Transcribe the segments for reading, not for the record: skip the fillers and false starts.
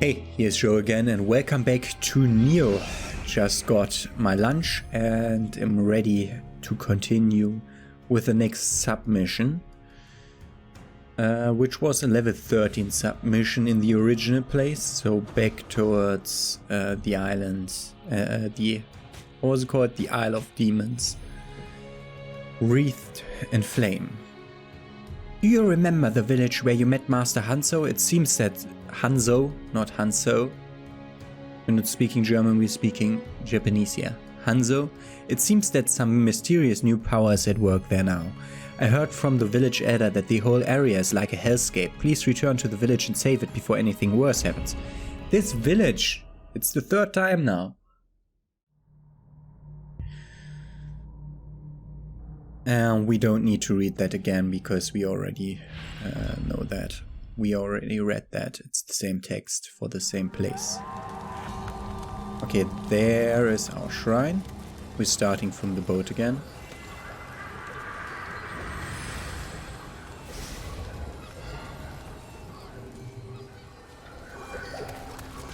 Hey, here's Joe again and welcome back to Nioh. Just got my lunch and am ready to continue with the next submission, which was a level 13 submission in the original place, so back towards the islands, what was it called? The Isle of Demons, Wreathed in Flame. Do you remember the village where you met Master Hanzo? It seems that Hanzo, not Hanzo. We're not speaking German, we're speaking Japanese here. Hanzo. It seems that some mysterious new power is at work there now. I heard from the village elder that the whole area is like a hellscape. Please return to the village and save it before anything worse happens. This village! It's the third time now. We don't need to read that again because we already know that. We already read that. It's the same text for the same place. Okay, there is our shrine. We're starting from the boat again.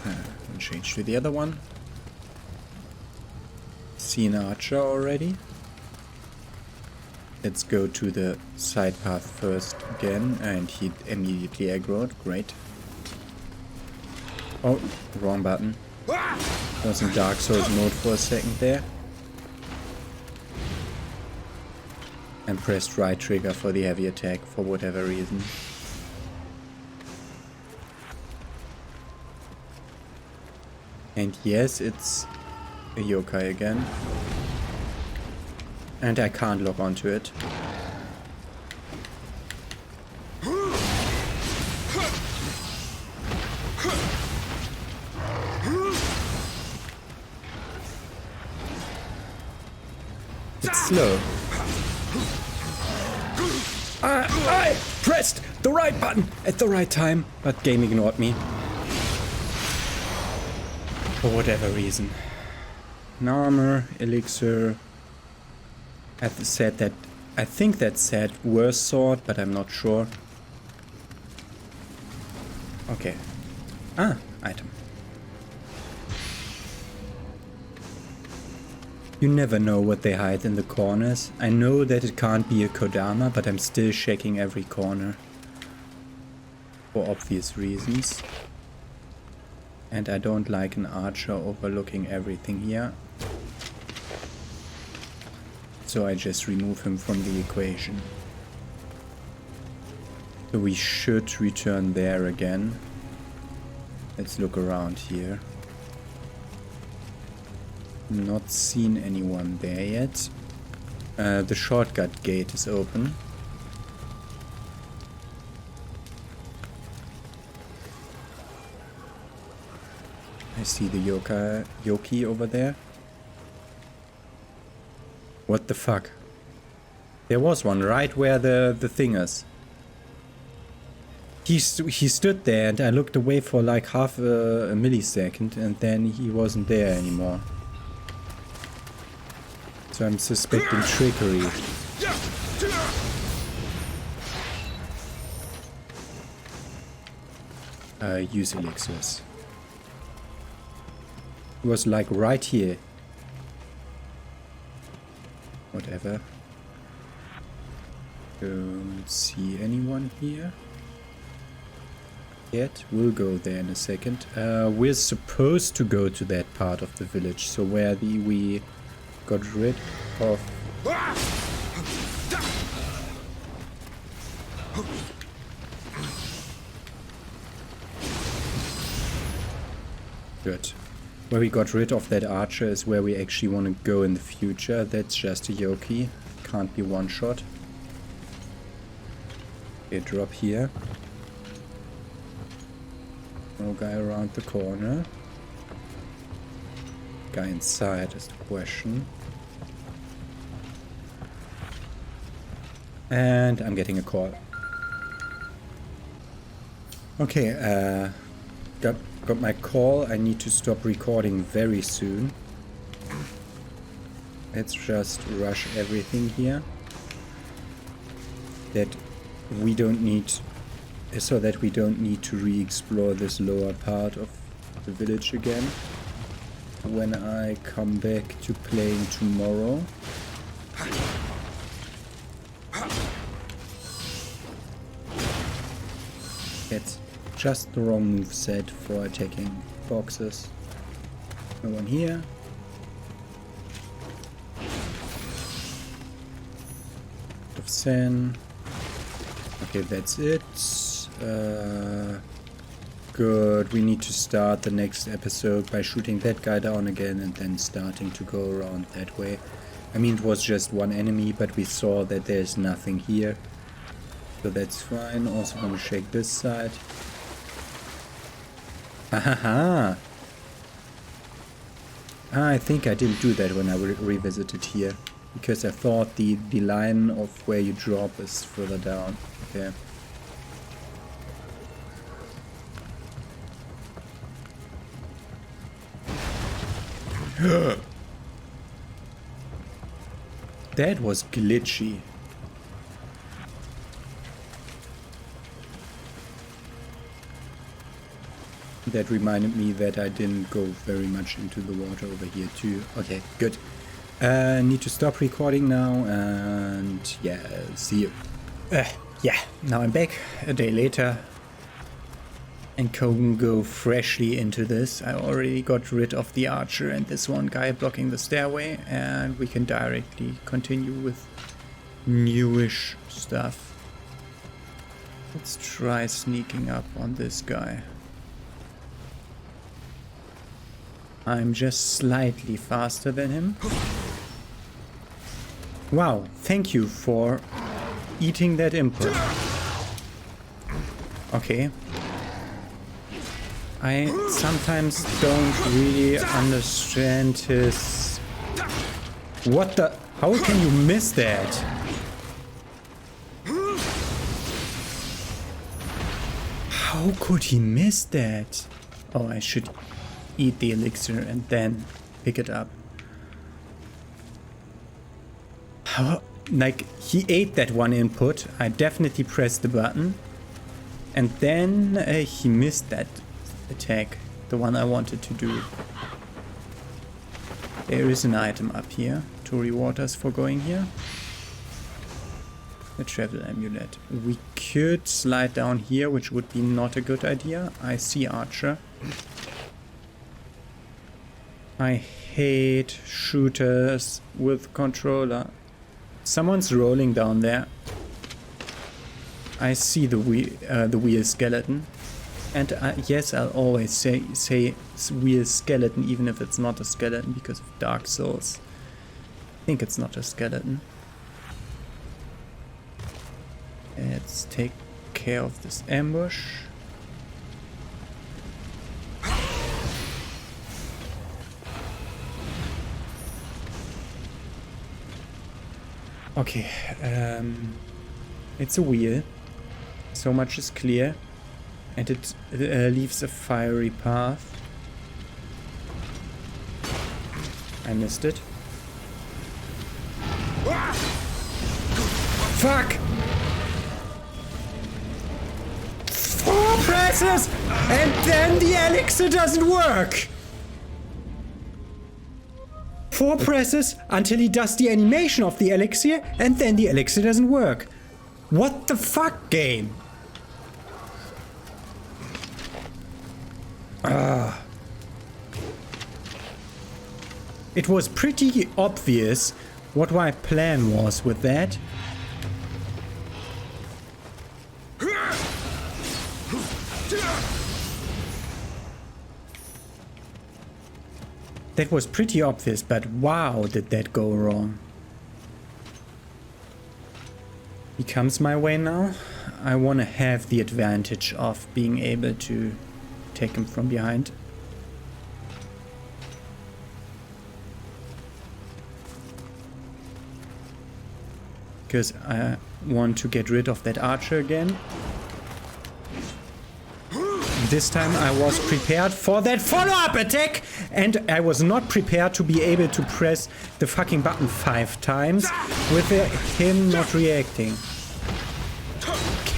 And change to the other one. See an archer already. Let's go to the side path first again, and he immediately aggroed. Great. Oh, wrong button. Was in Dark Souls mode for a second there. And pressed right trigger for the heavy attack for whatever reason. And yes, it's a yokai again. And I can't log onto it. It's slow. I pressed the right button at the right time, but game ignored me. For whatever reason. An armor, elixir. I think that said worse sword, but I'm not sure. Okay. Ah, item. You never know what they hide in the corners. I know that it can't be a Kodama, but I'm still checking every corner. For obvious reasons. And I don't like an archer overlooking everything here. So I just remove him from the equation. So we should return there again. Let's look around here. Not seen anyone there yet. The shortcut gate is open. I see the Yoki over there. What the fuck? There was one right where the thing is. He stood there and I looked away for like half a millisecond and then he wasn't there anymore. So I'm suspecting trickery. Use elixirs. He was like right here. Whatever. Don't see anyone here yet. We'll go there in a second. We're supposed to go to that part of the village, so where we got rid of. Good. Where we got rid of that archer is where we actually want to go in the future. That's just a Yoki. Can't be one shot. Okay, drop here. No guy around the corner. Guy inside is the question. And I'm getting a call. Okay, got my call. I need to stop recording very soon. Let's just rush everything here. That we don't need so that we don't need to re-explore this lower part of the village again when I come back to playing tomorrow. It's just the wrong moveset for attacking boxes. No one here. Of sand. Okay, that's it. Good. We need to start the next episode by shooting that guy down again and then starting to go around that way. I mean, it was just one enemy, but we saw that there's nothing here. So that's fine. Also want to shake this side. Hahaha. I think I didn't do that when I revisited here. Because I thought the line of where you drop is further down. Okay. That was glitchy. That reminded me that I didn't go very much into the water over here too. Okay, good. Need to stop recording now and yeah, see you. Yeah, now I'm back a day later and can go freshly into this. I already got rid of the archer and this one guy blocking the stairway, and we can directly continue with newish stuff. Let's try sneaking up on this guy. I'm just slightly faster than him. Wow, thank you for eating that input. Okay. I sometimes don't really understand his... What the... How can you miss that? How could he miss that? Oh, I should eat the elixir and then pick it up. How... Like, he ate that one input. I definitely pressed the button. And then he missed that attack, the one I wanted to do. There is an item up here to reward us for going here. The travel amulet. We could slide down here, which would be not a good idea. I see archer. I hate shooters with controller. Someone's rolling down there. I see the wheel skeleton. And yes, I'll always say wheel skeleton, even if it's not a skeleton, because of Dark Souls. I think it's not a skeleton. Let's take care of this ambush. Okay, it's a wheel. So much is clear. And it leaves a fiery path. I missed it. Fuck! 4 presses! And then the elixir doesn't work! 4 presses until he does the animation of the elixir, and then the elixir doesn't work. What the fuck, game? It was pretty obvious what my plan was with that. That was pretty obvious, but wow, did that go wrong. He comes my way now. I want to have the advantage of being able to take him from behind. Because I want to get rid of that archer again. This time I was prepared for that follow-up attack, and I was not prepared to be able to press the fucking button 5 times with him not reacting.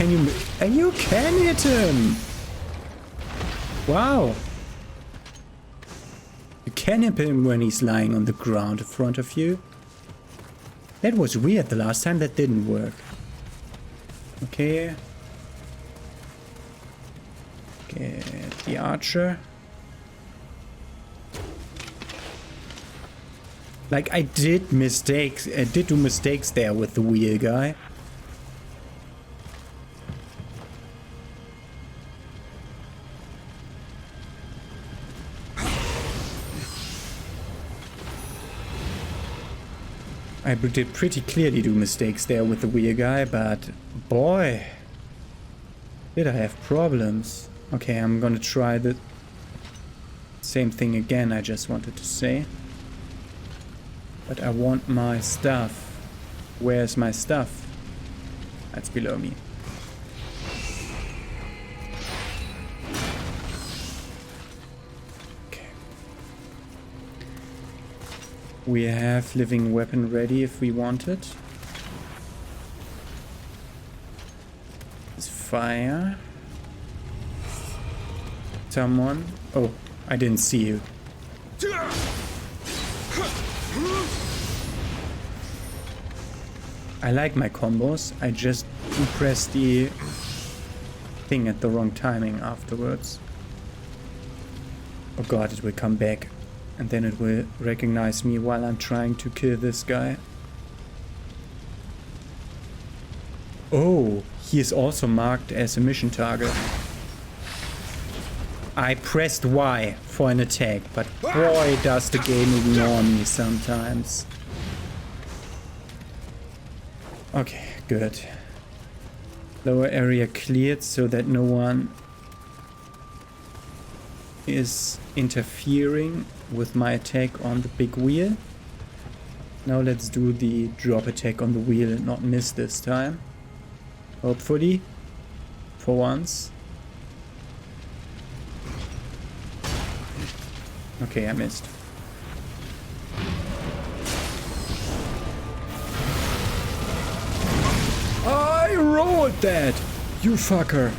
can you... And you can hit him! Wow. You can hit him when he's lying on the ground in front of you. That was weird the last time. That didn't work. Okay. Get the archer. Like, I did do mistakes there with the wheel guy. I did pretty clearly do mistakes there with the wheel guy, but boy, did I have problems. Okay, I'm gonna try the same thing again, I just wanted to say. But I want my stuff. Where's my stuff? That's below me. Okay. We have living weapon ready if we want it. There's fire. Someone. Oh, I didn't see you. I like my combos. I just press the thing at the wrong timing afterwards. Oh god, it will come back. And then it will recognize me while I'm trying to kill this guy. Oh, he is also marked as a mission target. I pressed Y for an attack, but boy does the game ignore me sometimes. Okay, good. Lower area cleared so that no one is interfering with my attack on the big wheel. Now let's do the drop attack on the wheel and not miss this time. Hopefully. For once. Okay, I missed. I rolled that! You fucker!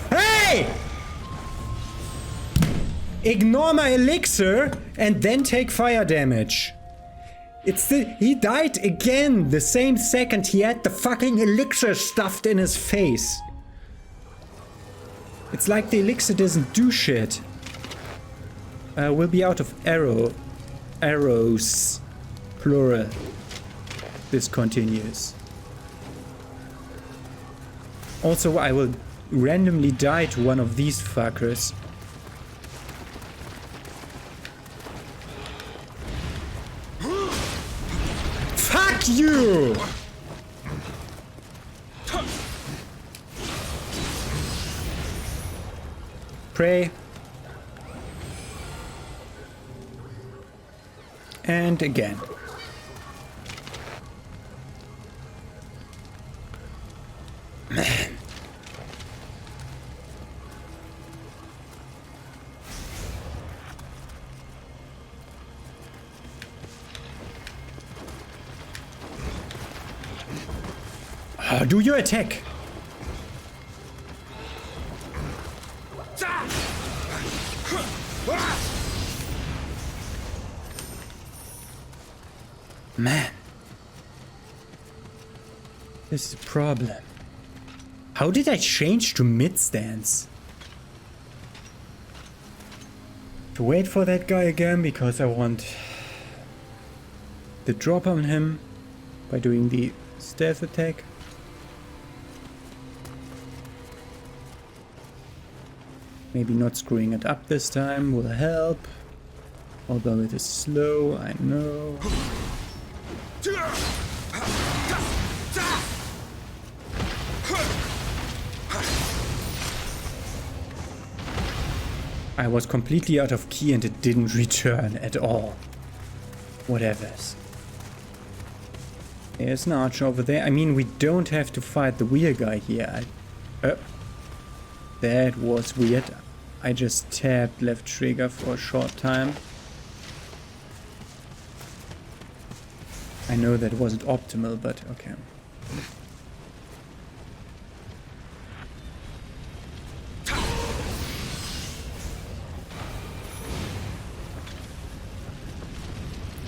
Hey! Ignore my elixir and then take fire damage. He died again the same second he had the fucking elixir stuffed in his face. It's like the elixir doesn't do shit. We'll be out of arrows, plural. This continues. Also, I will randomly die to one of these fuckers. Fuck you! Pray. And again. Man. Do your attack. Man. This is a problem. How did I change to mid stance? To wait for that guy again because I want the drop on him by doing the stealth attack. Maybe not screwing it up this time will help. Although it is slow, I know. I was completely out of key and it didn't return at all. Whatevers. There's an archer over there. I mean, we don't have to fight the wheel guy here. That was weird. I just tapped left trigger for a short time. I know that wasn't optimal, but okay.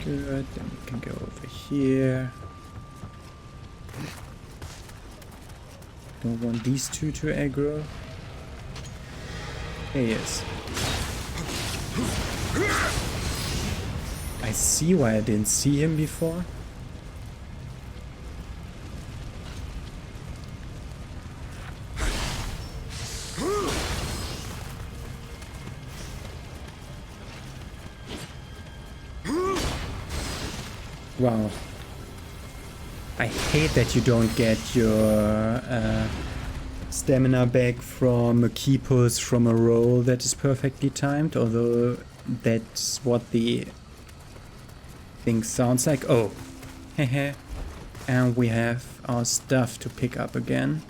Good, then we can go over here. Don't want these two to aggro. There he is. I see why I didn't see him before. Wow. I hate that you don't get your stamina back from a key pulse from a roll that is perfectly timed, although that's what the thing sounds like. Oh, hehe. And we have our stuff to pick up again.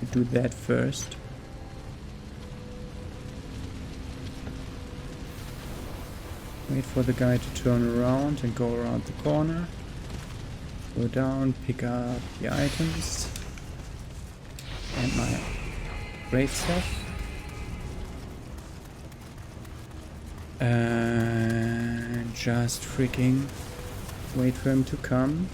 We'll do that first. Wait for the guy to turn around and go around the corner. Go down, pick up the items. And my great stuff. And just freaking wait for him to come.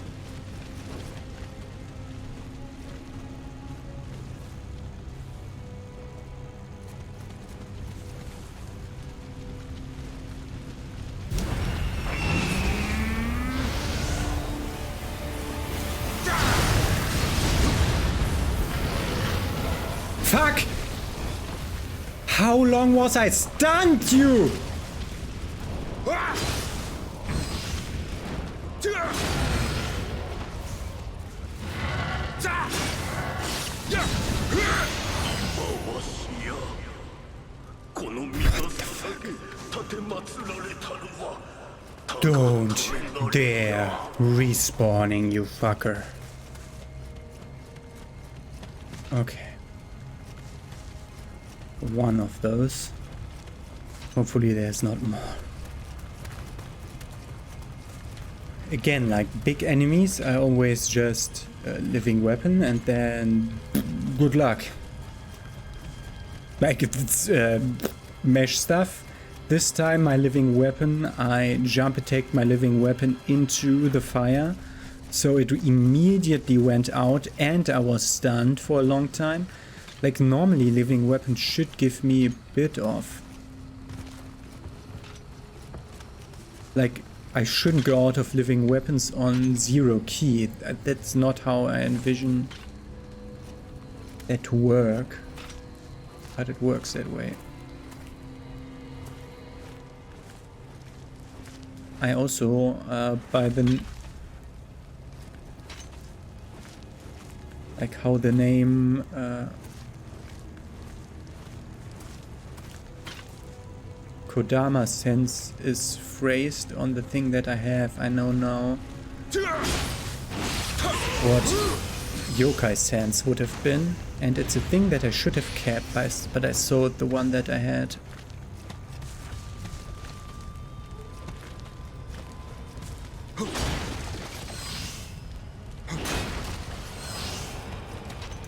Fuck! How long was I stunned, you? Don't dare respawning, you fucker. Okay. One of those. Hopefully there's not more. Again, like big enemies, I always just living weapon and then good luck. Like if it's mesh stuff, this time my living weapon, I jump attacked my living weapon into the fire, so it immediately went out and I was stunned for a long time. Like normally living weapon should give me a bit of, like I shouldn't go out of living weapons on 0 key. That's not how I envision that to work, but it works that way. I also by the like how the name Kodama sense is phrased on the thing that I have. I know now what Yokai sense would have been, and it's a thing that I should have kept, but I sold the one that I had.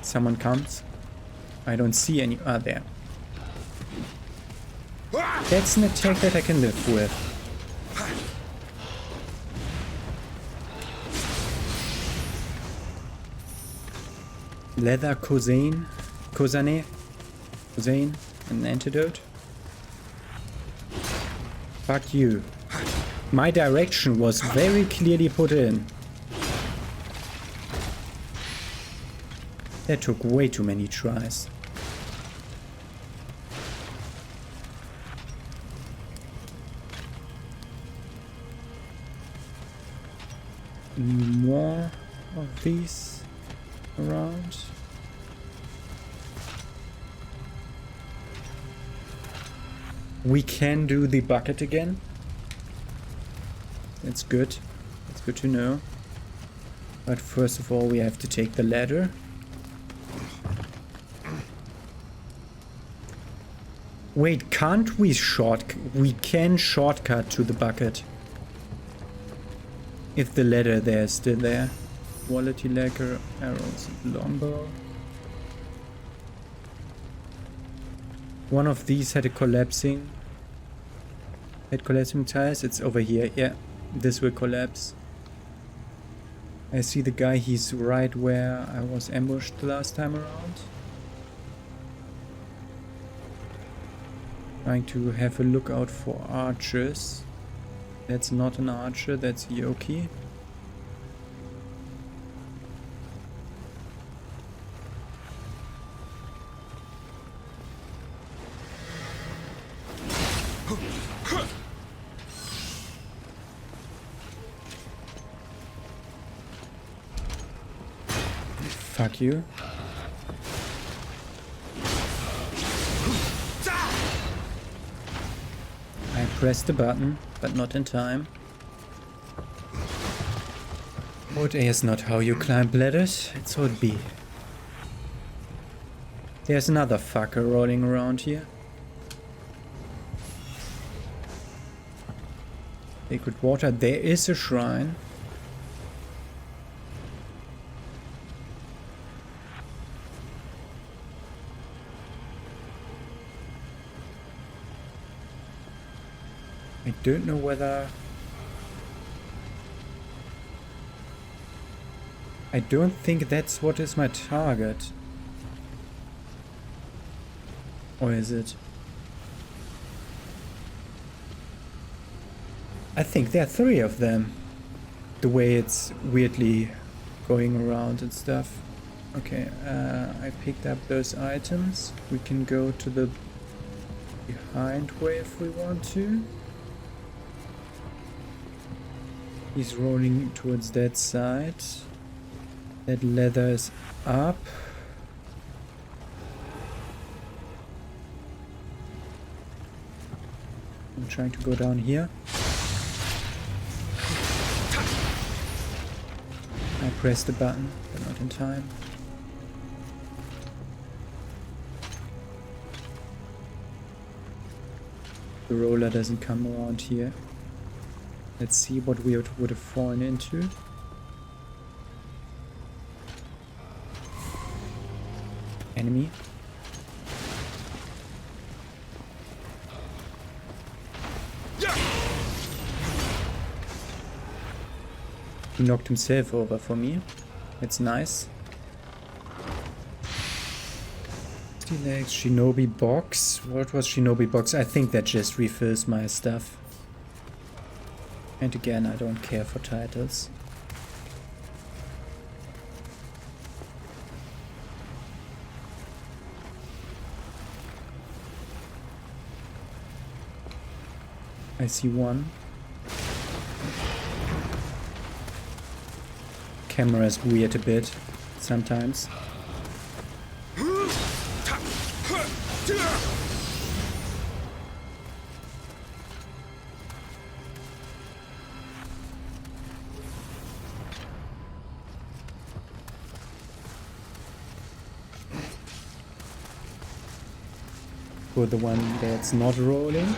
Someone comes. I don't see any. Ah, there. That's an attack that I can live with. Leather Kozane, an antidote. Fuck you. My direction was very clearly put in. That took way too many tries. More of these around. We can do the bucket again. That's good. That's good to know. But first of all, we have to take the ladder. Wait, can't we we can shortcut to the bucket. If the ladder there is still there. Quality lacquer, arrows, longbow. One of these had a collapsing. At collapsing tiles, it's over here. Yeah, this will collapse. I see the guy, he's right where I was ambushed the last time around. Trying to have a look out for archers. That's not an archer, that's Yokai. Fuck you. I pressed the button, but not in time. Mode A is not how you climb ladders, it's Mode B. There's another fucker rolling around here. Liquid water, there is a shrine. I don't know whether... I don't think that's what is my target. Or is it? I think there are 3 of them. The way it's weirdly going around and stuff. Okay, I picked up those items. We can go to the behind way if we want to. He's rolling towards that side. That leather is up. I'm trying to go down here. I pressed the button, but not in time. The roller doesn't come around here. Let's see what we would have fallen into. Enemy. He knocked himself over for me. It's nice. Legs, Shinobi box. What was Shinobi box? I think that just refills my stuff. And again, I don't care for titles. I see one. Camera is weird a bit sometimes. For the one that's not rolling.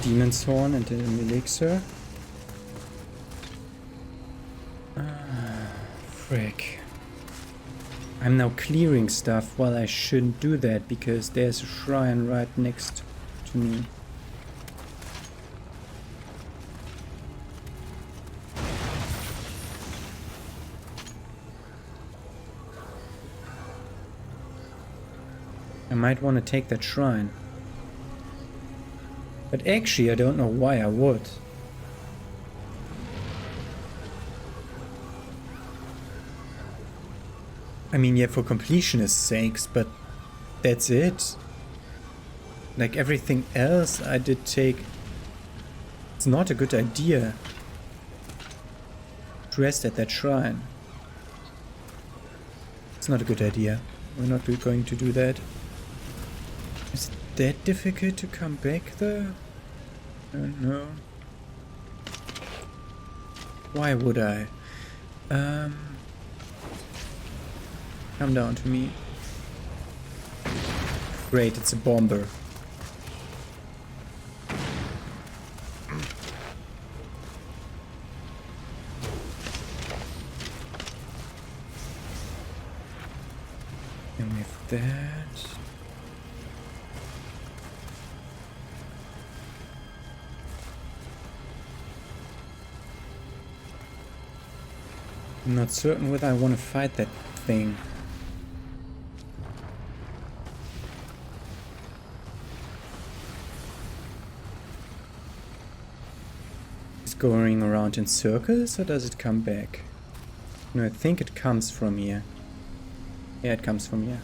Demon's Horn and an elixir. Frick. I'm now clearing stuff while I shouldn't do that because there's a shrine right next to me. I might want to take that shrine. But actually, I don't know why I would. I mean, yeah, for completionist's sakes, but that's it. Like everything else I did take... It's not a good idea to rest at that shrine. It's not a good idea. We're not going to do that. Is it that difficult to come back there? I don't know. Why would I? Come down to me. Great, it's a bomber. And with that... I'm not certain whether I want to fight that thing. It's going around in circles, or does it come back? No, I think it comes from here. Yeah, it comes from here.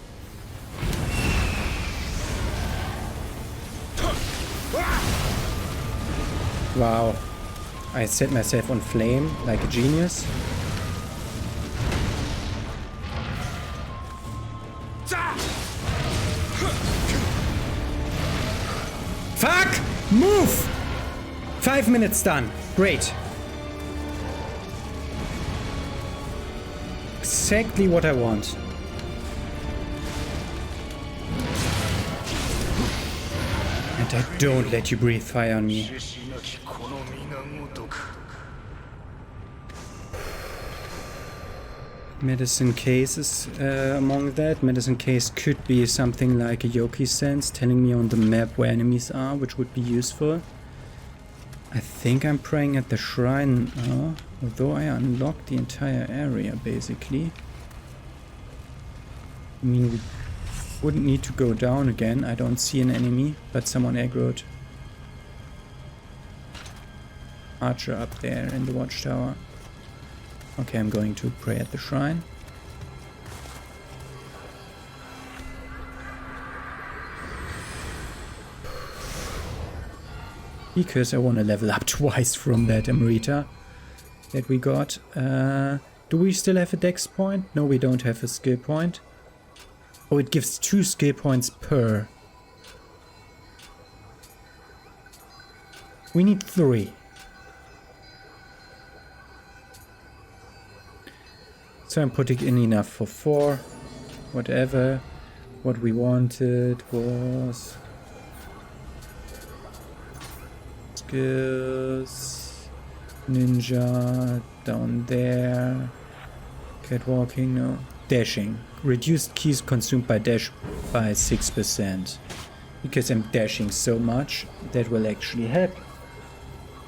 Wow. I set myself on flame like a genius. Fuck! Move! 5 minutes done. Great. Exactly what I want. And I don't let you breathe fire on me. Medicine cases among that. Medicine case could be something like a Yokai sense, telling me on the map where enemies are, which would be useful. I think I'm praying at the shrine now, although I unlocked the entire area basically. I mean, we wouldn't need to go down again. I don't see an enemy, but someone aggroed. Archer up there in the watchtower. Okay, I'm going to pray at the shrine. Because I want to level up twice from that Emerita that we got. Do we still have a dex point? No, we don't have a skill point. Oh, it gives 2 skill points per. We need 3. So I'm putting in enough for 4. Whatever. What we wanted was skills, ninja, down there, catwalking, no, dashing. Reduced keys consumed by dash by 6%. Because I'm dashing so much, that will actually help.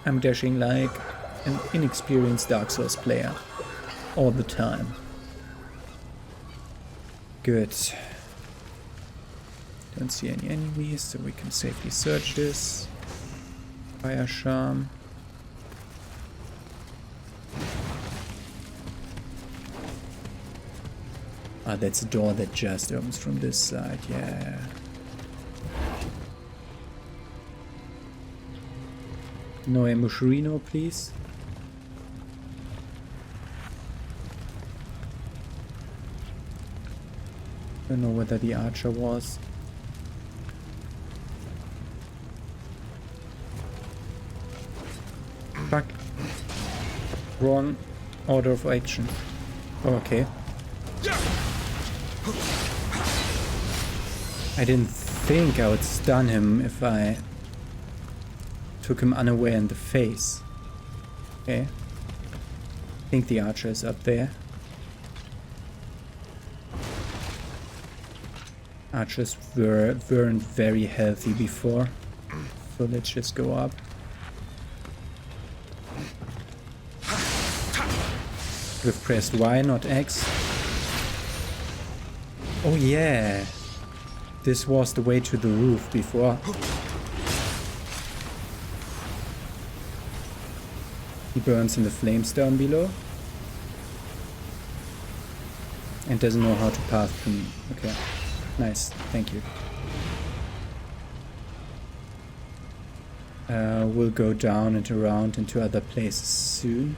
I'm dashing like an inexperienced Dark Souls player. All the time. Good. Don't see any enemies, so we can safely search this. Fire charm. Ah, that's a door that just opens from this side, yeah. No Emushirino, please. Don't know whether the archer was. Fuck. Wrong order of action. Oh, okay. I didn't think I would stun him if I took him unaware in the face. Okay. I think the archer is up there. Archers weren't very healthy before. So let's just go up. We've pressed Y, not X. Oh yeah. This was the way to the roof before. He burns in the flames down below. And doesn't know how to path through me. Okay. Nice. Thank you. We'll go down and around into other places soon.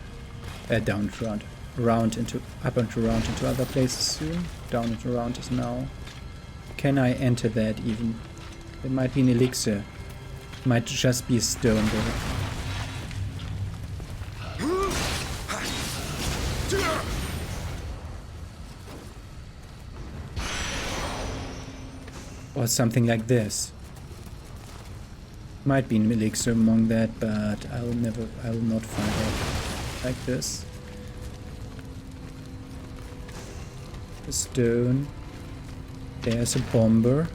Down and around. Around into up and around into other places soon. Down and around is now. Can I enter that even? It might be an elixir. Might just be a stone though. Or something like this. Might be an elixir among that, but I will not find out like this. A stone. There's a bomber.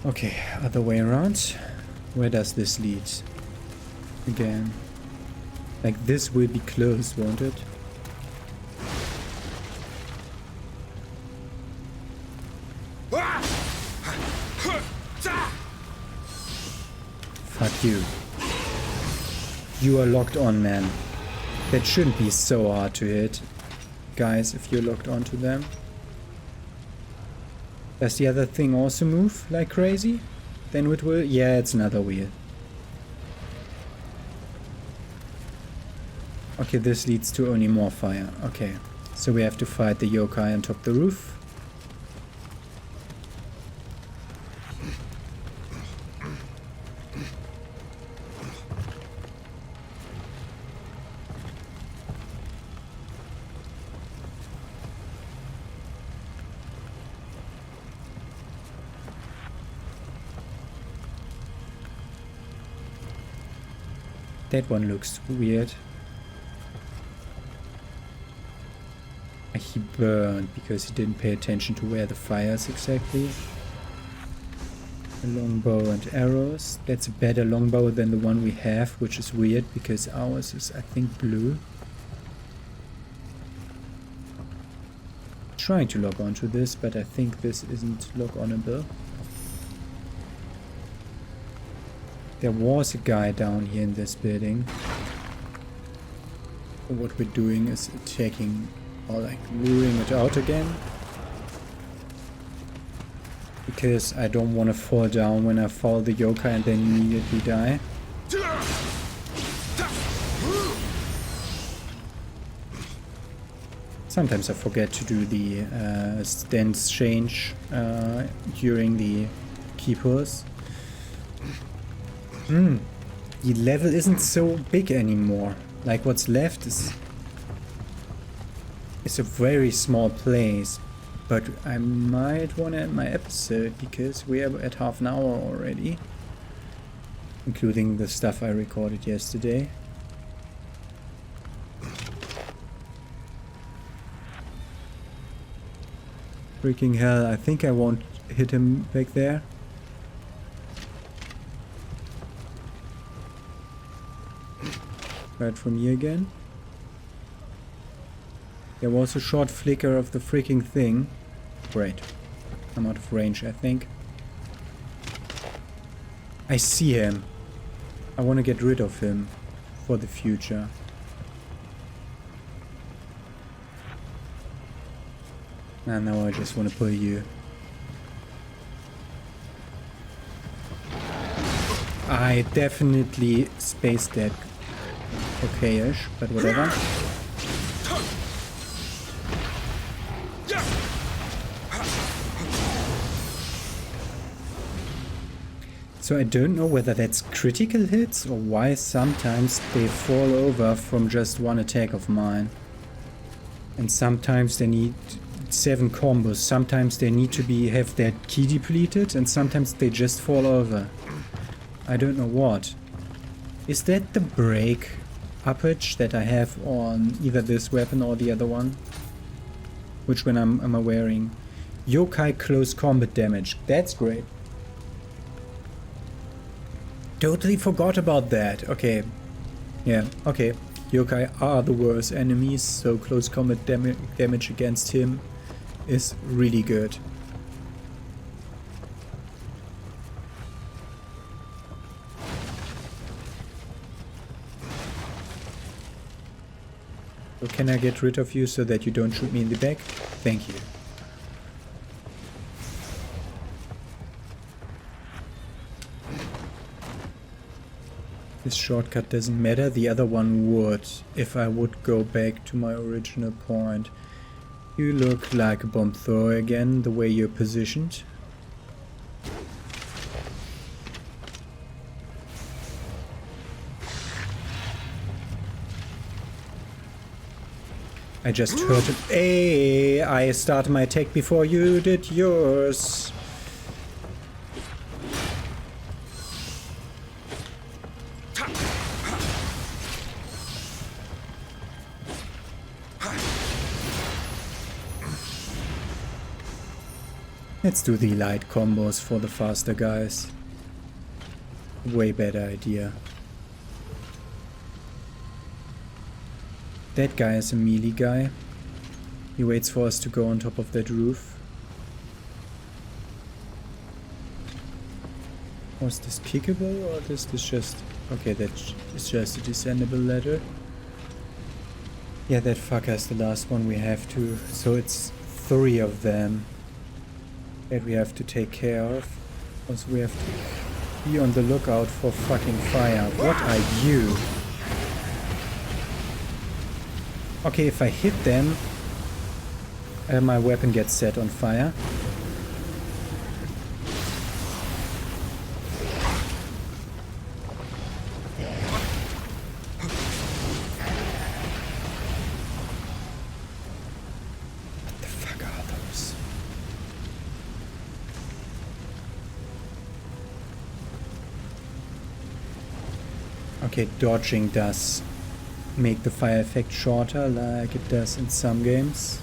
Okay, other way around. Where does this lead? Again. Like this will be closed, won't it? Fuck you. You are locked on, man. That shouldn't be so hard to hit. Guys, if you're locked onto them. Does the other thing also move like crazy? Then it will... Yeah, it's another wheel. Okay, this leads to only more fire. Okay, so we have to fight the yokai on top the roof. That one looks weird. He burned because he didn't pay attention to where the fire is exactly. A longbow and arrows. That's a better longbow than the one we have, which is weird because ours is, I think, blue. Trying to log onto this, but I think this isn't log-onable. There was a guy down here in this building. What we're doing is taking, or like luring it out again. Because I don't want to fall down when I fall the yokai and then immediately die. Sometimes I forget to do the stance change during the key pulls. The level isn't so big anymore. Like what's left is a very small place. But I might want to end my episode because we are at half an hour already. Including the stuff I recorded yesterday. Freaking hell, I think I won't hit him back there. Right from here again. There was a short flicker of the freaking thing. Great. I'm out of range, I think. I see him. I want to get rid of him for the future. And now I just want to pull you. I definitely spaced that okay-ish, but whatever. So I don't know whether that's critical hits or why sometimes they fall over from just one attack of mine. And sometimes they need 7 combos, sometimes they need to have their ki depleted and sometimes they just fall over. I don't know what. Is that the break uppage that I have on either this weapon or the other one? Which one am I wearing? Yokai close combat damage. That's great. Totally forgot about that. Okay. Yeah, okay. Yokai are the worst enemies, so close combat damage against him is really good. So can I get rid of you so that you don't shoot me in the back? Thank you. This shortcut doesn't matter, the other one would, if I would go back to my original point. You look like a bomb thrower again, the way you're positioned. I just heard it. Hey, I started my attack before you did yours. Let's do the light combos for the faster guys. Way better idea. That guy is a melee guy. He waits for us to go on top of that roof. Was this kickable or is this just... Okay, that is just a descendable ladder. Yeah, that fucker is the last one we have to... So it's 3 of them that we have to take care of. Also we have to be on the lookout for fucking fire. What are you? Okay, if I hit them, my weapon gets set on fire. What the fuck are those? Okay, dodging does make the fire effect shorter, like it does in some games.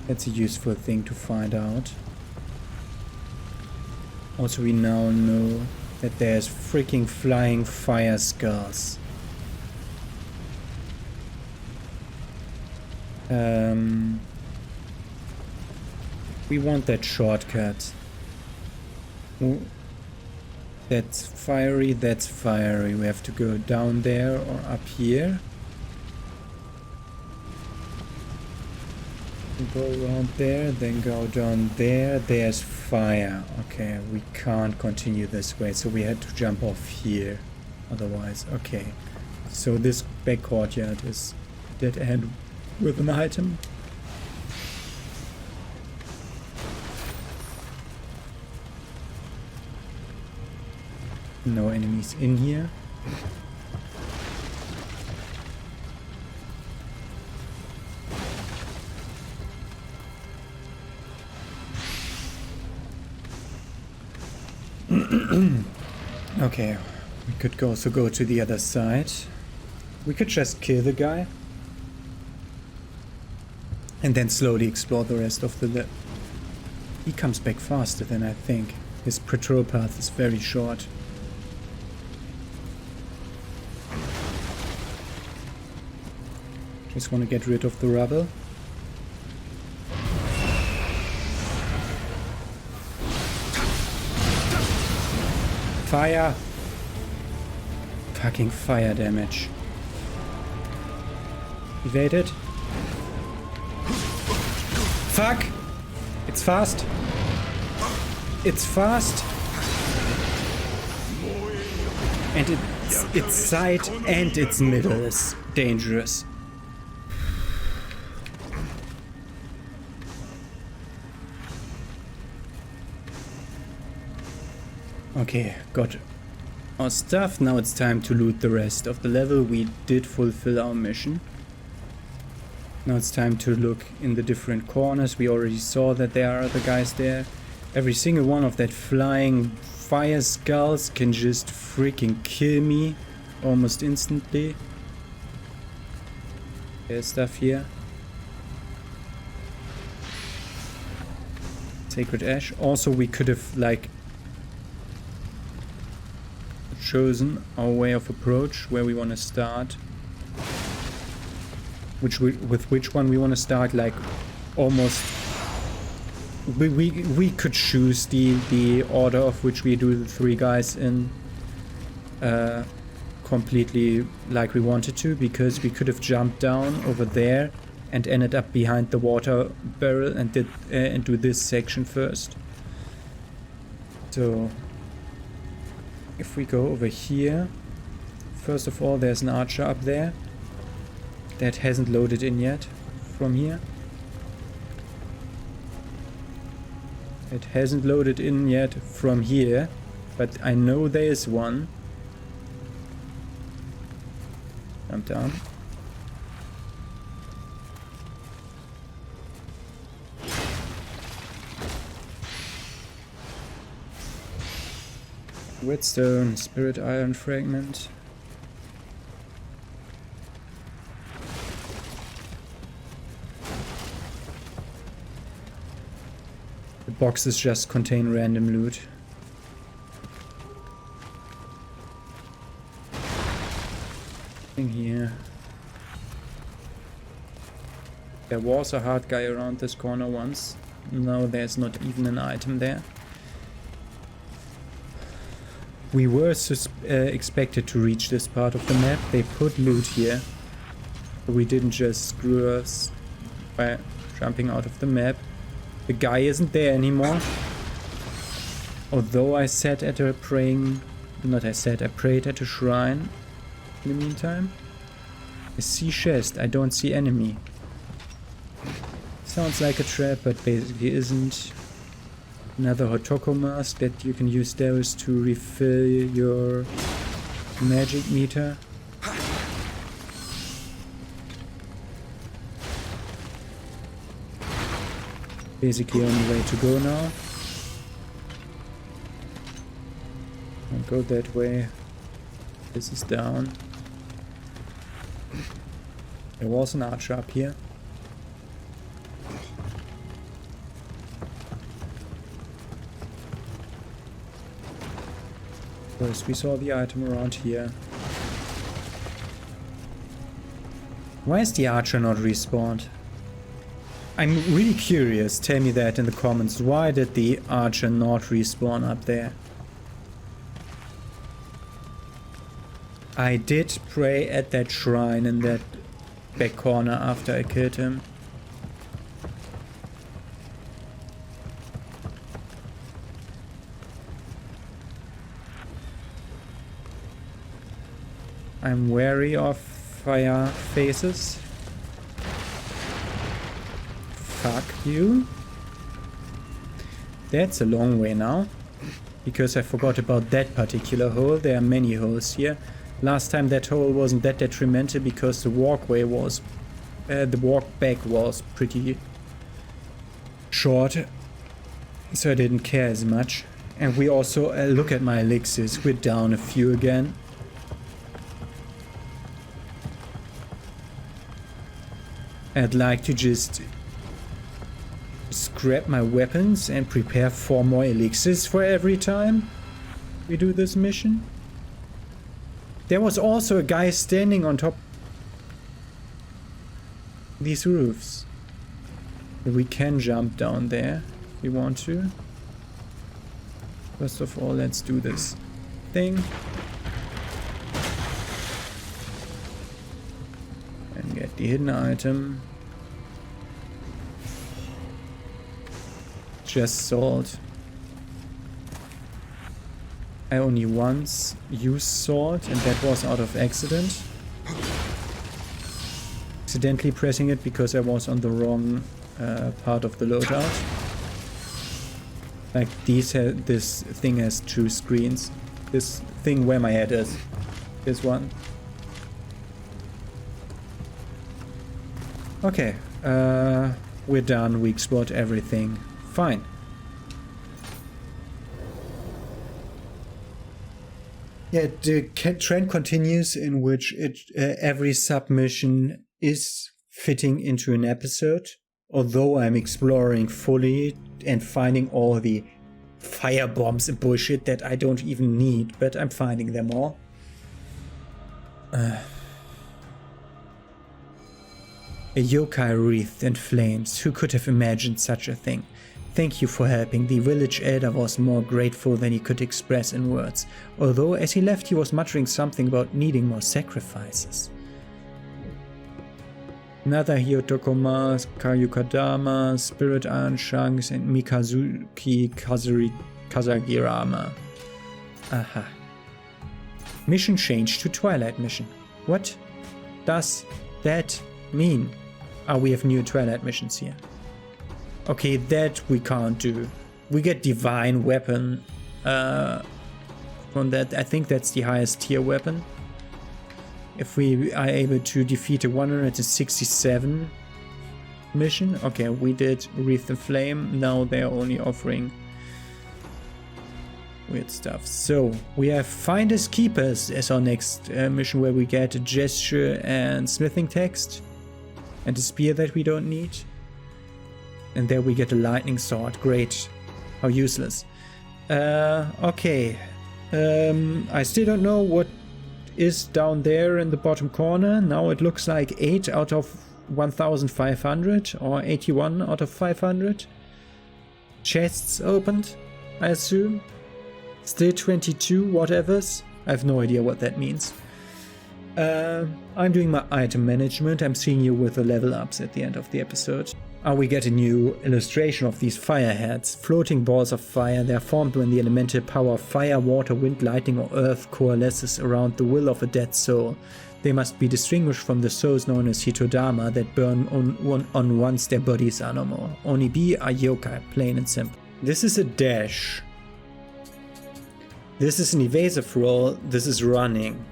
That's a useful thing to find out. Also, we now know that there's freaking flying fire skulls. We want that shortcut. That's fiery, that's fiery. We have to go down there or up here. We go around there, then go down there. There's fire. Okay, we can't continue this way, so we had to jump off here. Otherwise, okay. So this back courtyard is dead end with an item. No enemies in here. Okay, we could also go to the other side. We could just kill the guy and then slowly explore the rest of the He comes back faster than I think. His patrol path is very short. Just want to get rid of the rubble. Fire! Fucking fire damage. Evaded. Fuck! It's fast. It's fast. And its side and its middle is dangerous. Okay, got our stuff. Now it's time to loot the rest of the level. We did fulfill our mission. Now it's time to look in the different corners. We already saw that there are other guys there. Every single one of that flying fire skulls can just freaking kill me almost instantly. There's stuff here. Sacred Ash. Also, we could have like chosen our way of approach, where we want to start, with which one we want to start. Like almost we could choose the order of which we do the 3 guys in completely like we wanted to, because we could have jumped down over there and ended up behind the water barrel and do this section first. So if we go over here, first of all, there's an archer up there that hasn't loaded in yet from here. It hasn't loaded in yet from here, but I know there is one. Jump down. Whetstone, Spirit Iron Fragment. The boxes just contain random loot. Nothing here. There was a hard guy around this corner once. Now there's not even an item there. We were expected to reach this part of the map. They put loot here. But we didn't just screw us by jumping out of the map. The guy isn't there anymore. Although I sat at a praying... Not I sat, I prayed at a shrine in the meantime. I see chest, I don't see enemy. Sounds like a trap, but basically isn't. Another Tohoku mask that you can use those to refill your magic meter. Basically only way to go now. Don't go that way. This is down. There was an archer up here. First we saw the item around here. Why is the archer not respawned? I'm really curious, tell me that in the comments. Why did the archer not respawn up there? I did pray at that shrine in that back corner after I killed him. I'm wary of fire faces. Fuck you. That's a long way now. Because I forgot about that particular hole. There are many holes here. Last time that hole wasn't that detrimental because the walkway was... the walk back was pretty short. So I didn't care as much. And we also... look at my elixirs. We're down a few again. I'd like to just scrap my weapons and prepare 4 more elixirs for every time we do this mission. There was also a guy standing on top these roofs. We can jump down there if we want to. First of all, let's do this thing. Get the hidden item. Just salt. I only once used salt and that was out of accident. Accidentally pressing it because I was on the wrong part of the loadout. Like this thing has 2 screens. This thing where my head is. This one. Okay, we're done, we explored everything. Fine. Yeah, the trend continues in which every submission is fitting into an episode. Although I'm exploring fully and finding all the fire bombs and bullshit that I don't even need, but I'm finding them all. A yokai wreathed in flames. Who could have imagined such a thing? Thank you for helping. The village elder was more grateful than he could express in words, although as he left he was muttering something about needing more sacrifices. Another Hyotokoma, Kayukadama, Spirit Iron Shanks, and Mikazuki Kazagirama. Aha. Mission changed to Twilight Mission. What does that mean? Ah, we have new Twilight missions here. Okay, that we can't do. We get Divine Weapon from that. I think that's the highest tier weapon. If we are able to defeat a 167 mission. Okay, we did Wreathed in Flame. Now they're only offering weird stuff. So we have Finders Keepers as our next mission, where we get a gesture and smithing text and a spear that we don't need. And there we get a lightning sword. Great. How useless. Okay. I still don't know what is down there in the bottom corner. Now it looks like 8 out of 1500 or 81 out of 500. Chests opened, I assume. Still 22 whatevers. I have no idea what that means. I'm doing my item management. I'm seeing you with the level ups at the end of the episode. We get a new illustration of these fire heads. Floating balls of fire. They are formed when the elemental power of fire, water, wind, lightning or earth coalesces around the will of a dead soul. They must be distinguished from the souls known as Hitodama that burn on once their bodies are no more. Only be a yokai, plain and simple. This is a dash. This is an evasive roll. This is running.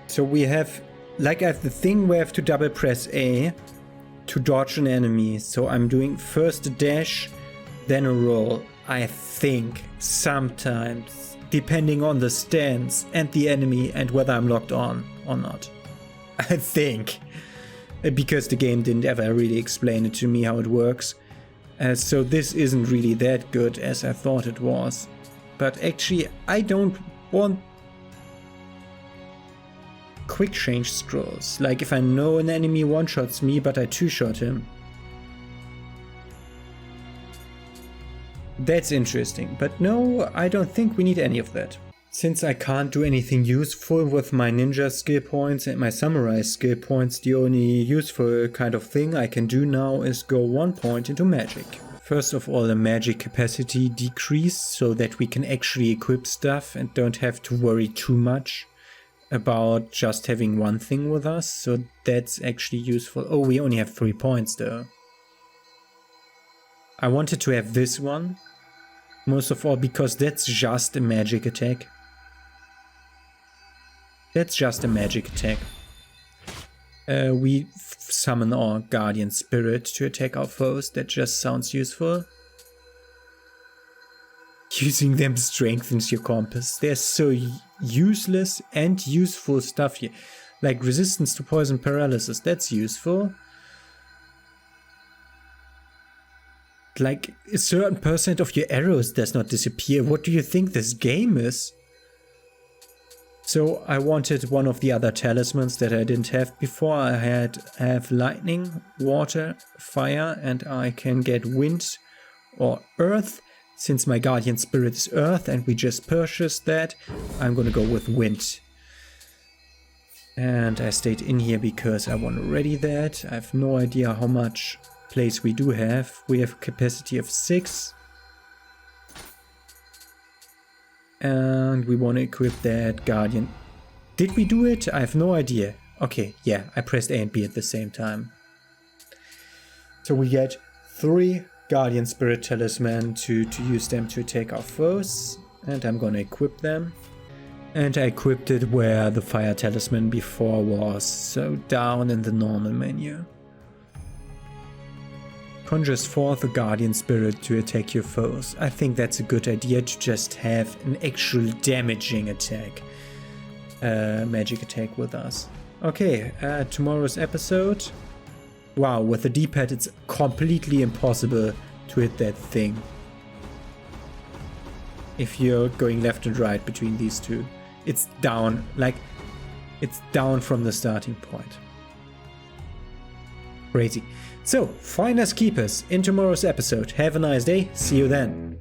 So we have, like I have the thing where I have to double press A to dodge an enemy. So I'm doing first a dash, then a roll. I think sometimes, depending on the stance and the enemy and whether I'm locked on or not. I think. Because the game didn't ever really explain it to me how it works. So this isn't really that good as I thought it was. But actually, I don't want quick change scrolls. Like if I know an enemy one-shots me, but I two-shot him. That's interesting. But no, I don't think we need any of that. Since I can't do anything useful with my ninja skill points and my samurai skill points, the only useful kind of thing I can do now is go 1 point into magic. First of all, the magic capacity decreased so that we can actually equip stuff and don't have to worry too much about just having one thing with us. So that's actually useful. Oh, we only have 3 points though. I wanted to have this one. Most of all because that's just a magic attack. That's just a magic attack. We summon our guardian spirit to attack our foes. That just sounds useful. Using them strengthens your compass. They're so useless and useful stuff here. Like resistance to poison paralysis. That's useful. Like a certain percent of your arrows does not disappear. What do you think this game is? So I wanted one of the other talismans that I didn't have before. I have lightning, water, fire, and I can get wind or earth. Since my guardian spirit is earth and we just purchased that, I'm gonna go with wind. And I stayed in here because I want to ready that. I have no idea how much place we do have. We have a capacity of 6. And we want to equip that guardian. Did we do it? I have no idea. Okay, yeah, I pressed A and B at the same time. So we get 3 guardian spirit talisman to use them to attack our foes. And I'm gonna equip them. And I equipped it where the fire talisman before was, so down in the normal menu. Conjures forth a guardian spirit to attack your foes. I think that's a good idea to just have an actual damaging attack. Magic attack with us. Okay, tomorrow's episode. Wow, with the D-pad it's completely impossible to hit that thing. If you're going left and right between these two. It's down, like, it's down from the starting point. Crazy. So, finders keepers in tomorrow's episode. Have a nice day. See you then.